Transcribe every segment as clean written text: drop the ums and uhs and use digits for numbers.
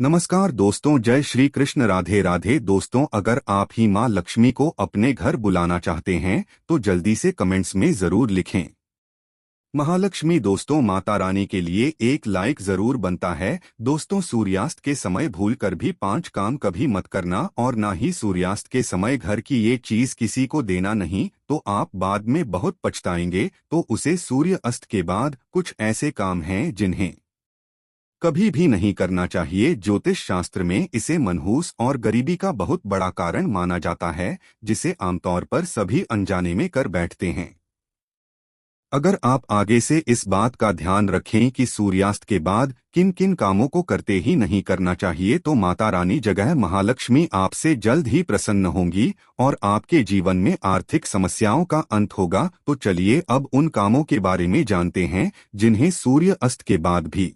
नमस्कार दोस्तों, जय श्री कृष्ण, राधे राधे। दोस्तों, अगर आप ही माँ लक्ष्मी को अपने घर बुलाना चाहते हैं तो जल्दी से कमेंट्स में जरूर लिखें महालक्ष्मी। दोस्तों, माता रानी के लिए एक लाइक जरूर बनता है। दोस्तों, सूर्यास्त के समय भूलकर भी 5 काम कभी मत करना और ना ही सूर्यास्त के समय घर की ये चीज किसी को देना नहीं, तो आप बाद में बहुत पछताएंगे। तो उसे सूर्य अस्त के बाद कुछ ऐसे काम हैं जिन्हें कभी भी नहीं करना चाहिए। ज्योतिष शास्त्र में इसे मनहूस और गरीबी का बहुत बड़ा कारण माना जाता है, जिसे आमतौर पर सभी अनजाने में कर बैठते हैं। अगर आप आगे से इस बात का ध्यान रखें कि सूर्यास्त के बाद किन किन कामों को करते ही नहीं करना चाहिए, तो माता रानी जगह महालक्ष्मी आपसे जल्द ही प्रसन्न होंगी और आपके जीवन में आर्थिक समस्याओं का अंत होगा। तो चलिए अब उन कामों के बारे में जानते हैं जिन्हें सूर्य अस्त के बाद भी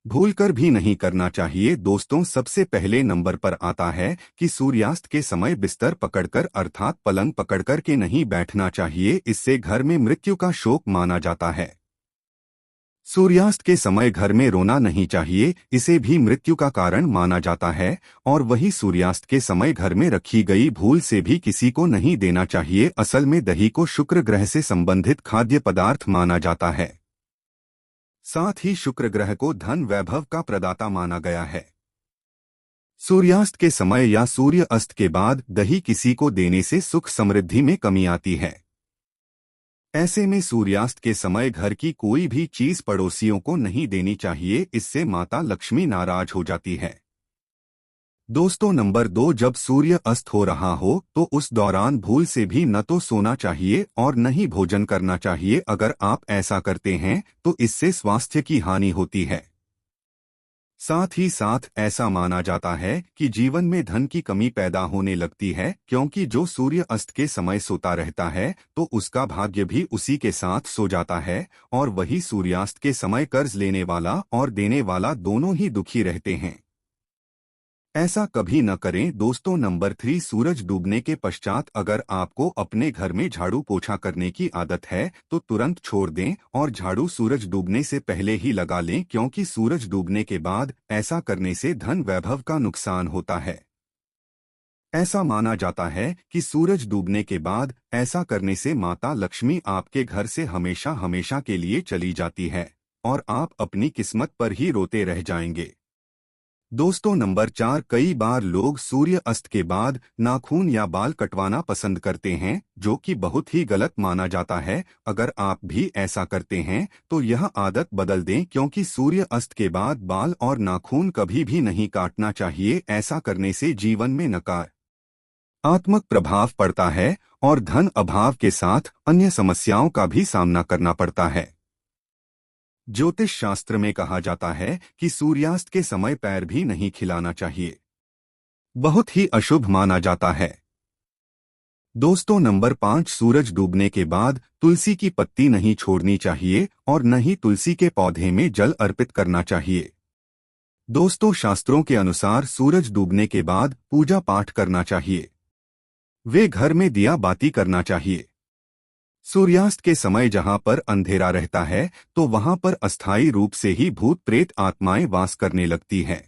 भूलकर भी नहीं करना चाहिए। दोस्तों, सबसे पहले नंबर पर आता है कि सूर्यास्त के समय बिस्तर पकड़कर अर्थात पलंग पकड़कर के नहीं बैठना चाहिए। इससे घर में मृत्यु का शोक माना जाता है। सूर्यास्त के समय घर में रोना नहीं चाहिए, इसे भी मृत्यु का कारण माना जाता है। और वही सूर्यास्त के समय घर में रखी गई भूल से भी किसी को नहीं देना चाहिए। असल में दही को शुक्र ग्रह से संबंधित खाद्य पदार्थ माना जाता है। साथ ही शुक्र ग्रह को धन वैभव का प्रदाता माना गया है। सूर्यास्त के समय या सूर्य अस्त के बाद दही किसी को देने से सुख समृद्धि में कमी आती है। ऐसे में सूर्यास्त के समय घर की कोई भी चीज पड़ोसियों को नहीं देनी चाहिए, इससे माता लक्ष्मी नाराज हो जाती है। दोस्तों, नंबर 2, जब सूर्य अस्त हो रहा हो तो उस दौरान भूल से भी न तो सोना चाहिए और न ही भोजन करना चाहिए। अगर आप ऐसा करते हैं तो इससे स्वास्थ्य की हानि होती है। साथ ही साथ ऐसा माना जाता है कि जीवन में धन की कमी पैदा होने लगती है, क्योंकि जो सूर्य अस्त के समय सोता रहता है तो उसका भाग्य भी उसी के साथ सो जाता है। और वही सूर्यास्त के समय कर्ज लेने वाला और देने वाला दोनों ही दुखी रहते हैं। ऐसा कभी न करें। दोस्तों, नंबर 3, सूरज डूबने के पश्चात अगर आपको अपने घर में झाड़ू पोछा करने की आदत है तो तुरंत छोड़ दें और झाड़ू सूरज डूबने से पहले ही लगा लें, क्योंकि सूरज डूबने के बाद ऐसा करने से धन वैभव का नुकसान होता है। ऐसा माना जाता है कि सूरज डूबने के बाद ऐसा करने से माता लक्ष्मी आपके घर से हमेशा हमेशा के लिए चली जाती है और आप अपनी किस्मत पर ही रोते रह जाएंगे। दोस्तों, नंबर 4, कई बार लोग सूर्य अस्त के बाद नाखून या बाल कटवाना पसंद करते हैं, जो कि बहुत ही गलत माना जाता है। अगर आप भी ऐसा करते हैं तो यह आदत बदल दें, क्योंकि सूर्य अस्त के बाद बाल और नाखून कभी भी नहीं काटना चाहिए। ऐसा करने से जीवन में नकारात्मक प्रभाव पड़ता है और धन अभाव के साथ अन्य समस्याओं का भी सामना करना पड़ता है। ज्योतिष शास्त्र में कहा जाता है कि सूर्यास्त के समय पैर भी नहीं खिलाना चाहिए, बहुत ही अशुभ माना जाता है। दोस्तों, नंबर 5, सूरज डूबने के बाद तुलसी की पत्ती नहीं छोड़नी चाहिए और न ही तुलसी के पौधे में जल अर्पित करना चाहिए। दोस्तों, शास्त्रों के अनुसार सूरज डूबने के बाद पूजा पाठ करना चाहिए। वे घर में दिया बाती करना चाहिए। सूर्यास्त के समय जहां पर अंधेरा रहता है तो वहां पर अस्थायी रूप से ही भूत प्रेत आत्माएं वास करने लगती हैं।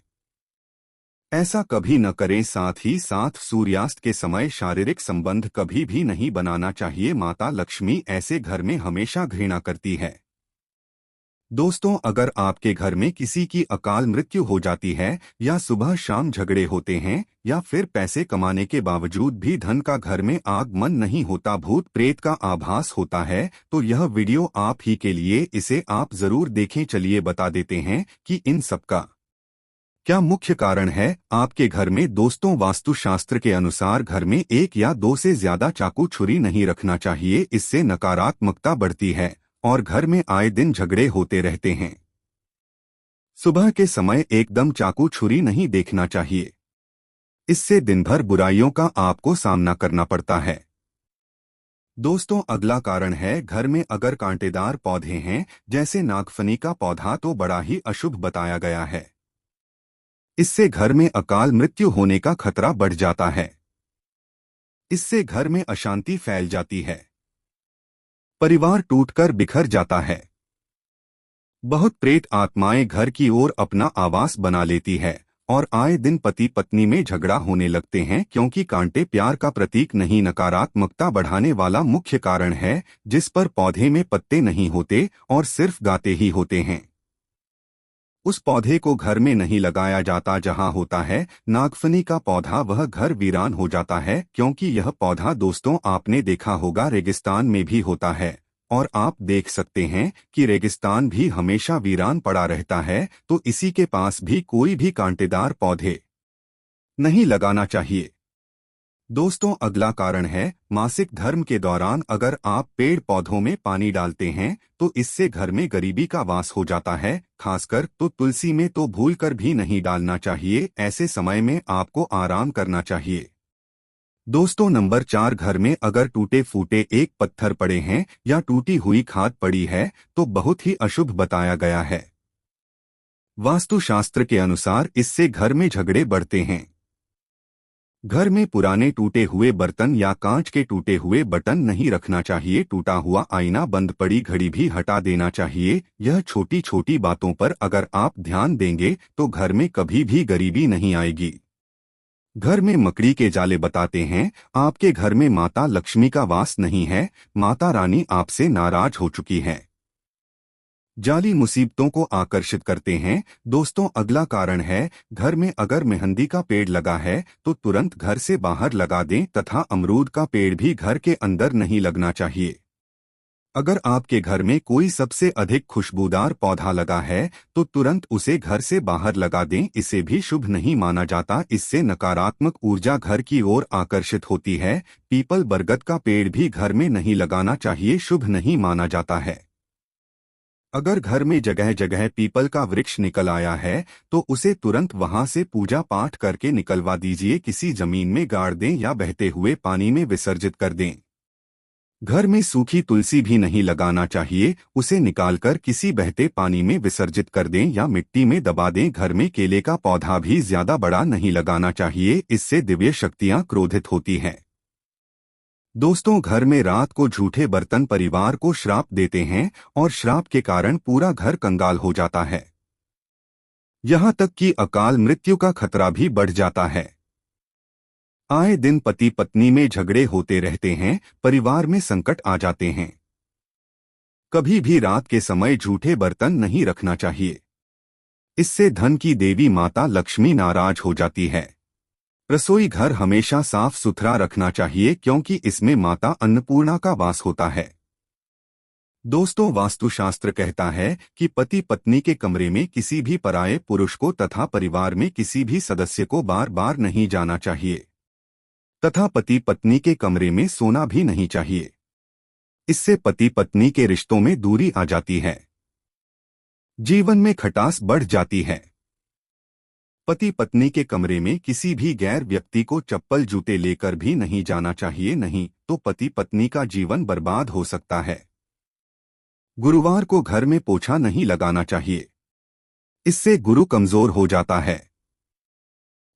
ऐसा कभी न करें। साथ ही साथ सूर्यास्त के समय शारीरिक संबंध कभी भी नहीं बनाना चाहिए। माता लक्ष्मी ऐसे घर में हमेशा घृणा करती है। दोस्तों, अगर आपके घर में किसी की अकाल मृत्यु हो जाती है या सुबह शाम झगड़े होते हैं या फिर पैसे कमाने के बावजूद भी धन का घर में आगमन नहीं होता, भूत प्रेत का आभास होता है, तो यह वीडियो आप ही के लिए, इसे आप जरूर देखें। चलिए बता देते हैं कि इन सब का क्या मुख्य कारण है आपके घर में। दोस्तों, वास्तुशास्त्र के अनुसार घर में 1 या 2 से ज्यादा चाकू छुरी नहीं रखना चाहिए। इससे नकारात्मकता बढ़ती है और घर में आए दिन झगड़े होते रहते हैं। सुबह के समय एकदम चाकू छुरी नहीं देखना चाहिए, इससे दिन भर बुराइयों का आपको सामना करना पड़ता है। दोस्तों, अगला कारण है घर में अगर कांटेदार पौधे हैं, जैसे नागफनी का पौधा, तो बड़ा ही अशुभ बताया गया है। इससे घर में अकाल मृत्यु होने का खतरा बढ़ जाता है। इससे घर में अशांति फैल जाती है, परिवार टूटकर बिखर जाता है। बहुत प्रेत आत्माएं घर की ओर अपना आवास बना लेती है और आए दिन पति पत्नी में झगड़ा होने लगते हैं, क्योंकि कांटे प्यार का प्रतीक नहीं, नकारात्मकता बढ़ाने वाला मुख्य कारण है, जिस पर पौधे में पत्ते नहीं होते और सिर्फ गाते ही होते हैं। उस पौधे को घर में नहीं लगाया जाता जहां होता है नागफनी का पौधा, वह घर वीरान हो जाता है, क्योंकि यह पौधा दोस्तों आपने देखा होगा रेगिस्तान में भी होता है, और आप देख सकते हैं कि रेगिस्तान भी हमेशा वीरान पड़ा रहता है, तो इसी के पास भी कोई भी कांटेदार पौधे नहीं लगाना चाहिए। दोस्तों अगला कारण है मासिक धर्म के दौरान अगर आप पेड़ पौधों में पानी डालते हैं तो इससे घर में गरीबी का वास हो जाता है, खासकर तो तुलसी में तो भूलकर भी नहीं डालना चाहिए, ऐसे समय में आपको आराम करना चाहिए। दोस्तों नंबर 4, घर में अगर टूटे फूटे एक पत्थर पड़े हैं या टूटी हुई खाद पड़ी है तो बहुत ही अशुभ बताया गया है। वास्तुशास्त्र के अनुसार इससे घर में झगड़े बढ़ते हैं। घर में पुराने टूटे हुए बर्तन या कांच के टूटे हुए बटन नहीं रखना चाहिए, टूटा हुआ आईना, बंद पड़ी घड़ी भी हटा देना चाहिए। यह छोटी छोटी बातों पर अगर आप ध्यान देंगे तो घर में कभी भी गरीबी नहीं आएगी। घर में मकड़ी के जाले बताते हैं आपके घर में माता लक्ष्मी का वास नहीं है, माता रानी आपसे नाराज हो चुकी है। जाली मुसीबतों को आकर्षित करते हैं। दोस्तों अगला कारण है घर में अगर मेहंदी का पेड़ लगा है तो तुरंत घर से बाहर लगा दें, तथा अमरूद का पेड़ भी घर के अंदर नहीं लगना चाहिए। अगर आपके घर में कोई सबसे अधिक खुशबूदार पौधा लगा है तो तुरंत उसे घर से बाहर लगा दें, इसे भी शुभ नहीं माना जाता, इससे नकारात्मक ऊर्जा घर की ओर आकर्षित होती है। पीपल बरगद का पेड़ भी घर में नहीं लगाना चाहिए, शुभ नहीं माना जाता है। अगर घर में जगह जगह पीपल का वृक्ष निकल आया है तो उसे तुरंत वहां से पूजा पाठ करके निकलवा दीजिए, किसी जमीन में गाड़ दें या बहते हुए पानी में विसर्जित कर दें। घर में सूखी तुलसी भी नहीं लगाना चाहिए, उसे निकालकर किसी बहते पानी में विसर्जित कर दें या मिट्टी में दबा दें। घर में केले का पौधा भी ज्यादा बड़ा नहीं लगाना चाहिए, इससे दिव्य शक्तियां क्रोधित होती हैं। दोस्तों घर में रात को झूठे बर्तन परिवार को श्राप देते हैं और श्राप के कारण पूरा घर कंगाल हो जाता है, यहाँ तक कि अकाल मृत्यु का खतरा भी बढ़ जाता है। आए दिन पति पत्नी में झगड़े होते रहते हैं, परिवार में संकट आ जाते हैं। कभी भी रात के समय झूठे बर्तन नहीं रखना चाहिए, इससे धन की देवी माता लक्ष्मी नाराज हो जाती है। रसोई घर हमेशा साफ सुथरा रखना चाहिए, क्योंकि इसमें माता अन्नपूर्णा का वास होता है। दोस्तों वास्तुशास्त्र कहता है कि पति पत्नी के कमरे में किसी भी पराये पुरुष को तथा परिवार में किसी भी सदस्य को बार बार नहीं जाना चाहिए, तथा पति पत्नी के कमरे में सोना भी नहीं चाहिए। इससे पति पत्नी के रिश्तों में दूरी आ जाती है, जीवन में खटास बढ़ जाती है। पति पत्नी के कमरे में किसी भी गैर व्यक्ति को चप्पल जूते लेकर भी नहीं जाना चाहिए, नहीं तो पति पत्नी का जीवन बर्बाद हो सकता है। गुरुवार को घर में पोछा नहीं लगाना चाहिए, इससे गुरु कमजोर हो जाता है।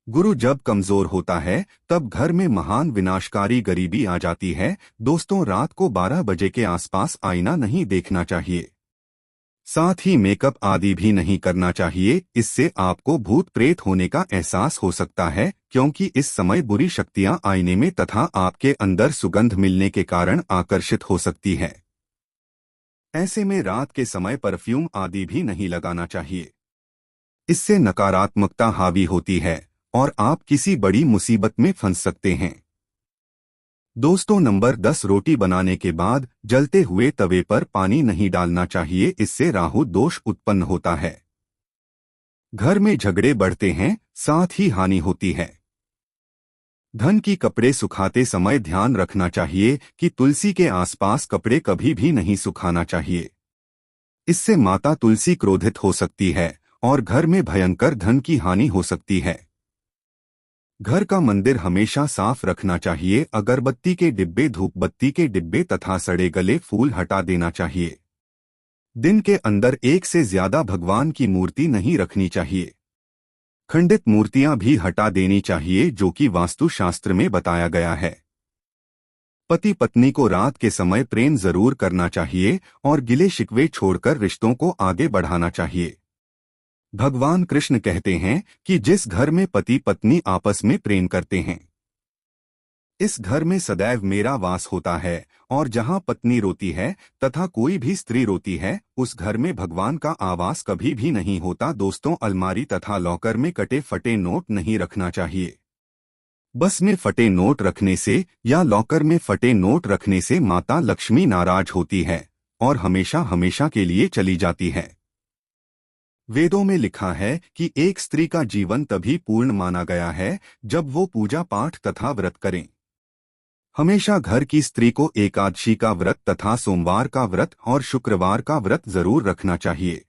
गुरु जब कमजोर होता है तब घर में महान विनाशकारी गरीबी आ जाती है। दोस्तों रात को 12 बजे के आसपास आईना नहीं देखना चाहिए, साथ ही मेकअप आदि भी नहीं करना चाहिए, इससे आपको भूत प्रेत होने का एहसास हो सकता है, क्योंकि इस समय बुरी शक्तियां आईने में तथा आपके अंदर सुगंध मिलने के कारण आकर्षित हो सकती है। ऐसे में रात के समय परफ्यूम आदि भी नहीं लगाना चाहिए, इससे नकारात्मकता हावी होती है और आप किसी बड़ी मुसीबत में फंस सकते हैं। दोस्तों नंबर 10, रोटी बनाने के बाद जलते हुए तवे पर पानी नहीं डालना चाहिए, इससे राहु दोष उत्पन्न होता है। घर में झगड़े बढ़ते हैं, साथ ही हानि होती है। धन की कपड़े सुखाते समय ध्यान रखना चाहिए कि तुलसी के आसपास कपड़े कभी भी नहीं सुखाना चाहिए, इससे माता तुलसी क्रोधित हो सकती है और घर में भयंकर धन की हानि हो सकती है। घर का मंदिर हमेशा साफ रखना चाहिए, अगरबत्ती के डिब्बे, धूपबत्ती के डिब्बे तथा सड़े गले फूल हटा देना चाहिए। दिन के अंदर एक से ज्यादा भगवान की मूर्ति नहीं रखनी चाहिए, खंडित मूर्तियां भी हटा देनी चाहिए, जो कि वास्तुशास्त्र में बताया गया है। पति पत्नी को रात के समय प्रेम जरूर करना चाहिए और गिले शिकवे छोड़कर रिश्तों को आगे बढ़ाना चाहिए। भगवान कृष्ण कहते हैं कि जिस घर में पति पत्नी आपस में प्रेम करते हैं, इस घर में सदैव मेरा वास होता है। और जहां पत्नी रोती है तथा कोई भी स्त्री रोती है, उस घर में भगवान का आवास कभी भी नहीं होता। दोस्तों, अलमारी तथा लॉकर में कटे फटे नोट नहीं रखना चाहिए। बस में फटे नोट रखने से या लॉकर में फटे नोट रखने से माता लक्ष्मी नाराज होती है और हमेशा हमेशा के लिए चली जाती है। वेदों में लिखा है कि एक स्त्री का जीवन तभी पूर्ण माना गया है जब वो पूजा पाठ तथा व्रत करें। हमेशा घर की स्त्री को एकादशी का व्रत तथा सोमवार का व्रत और शुक्रवार का व्रत जरूर रखना चाहिए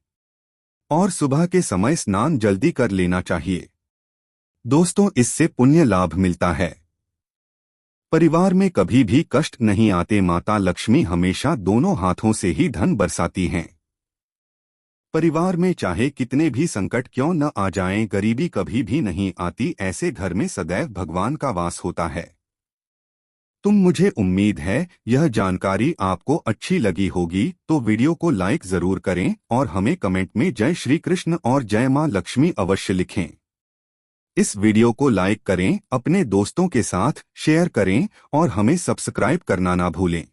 और सुबह के समय स्नान जल्दी कर लेना चाहिए। दोस्तों, इससे पुण्य लाभ मिलता है। परिवार में कभी भी कष्ट नहीं आते। माता लक्ष्मी हमेशा दोनों हाथों से ही धन बरसाती हैं। परिवार में चाहे कितने भी संकट क्यों न आ जाएं, गरीबी कभी भी नहीं आती। ऐसे घर में सदैव भगवान का वास होता है। मुझे उम्मीद है यह जानकारी आपको अच्छी लगी होगी, तो वीडियो को लाइक जरूर करें और हमें कमेंट में जय श्री कृष्ण और जय मां लक्ष्मी अवश्य लिखें। इस वीडियो को लाइक करें, अपने दोस्तों के साथ शेयर करें और हमें सब्सक्राइब करना ना भूलें।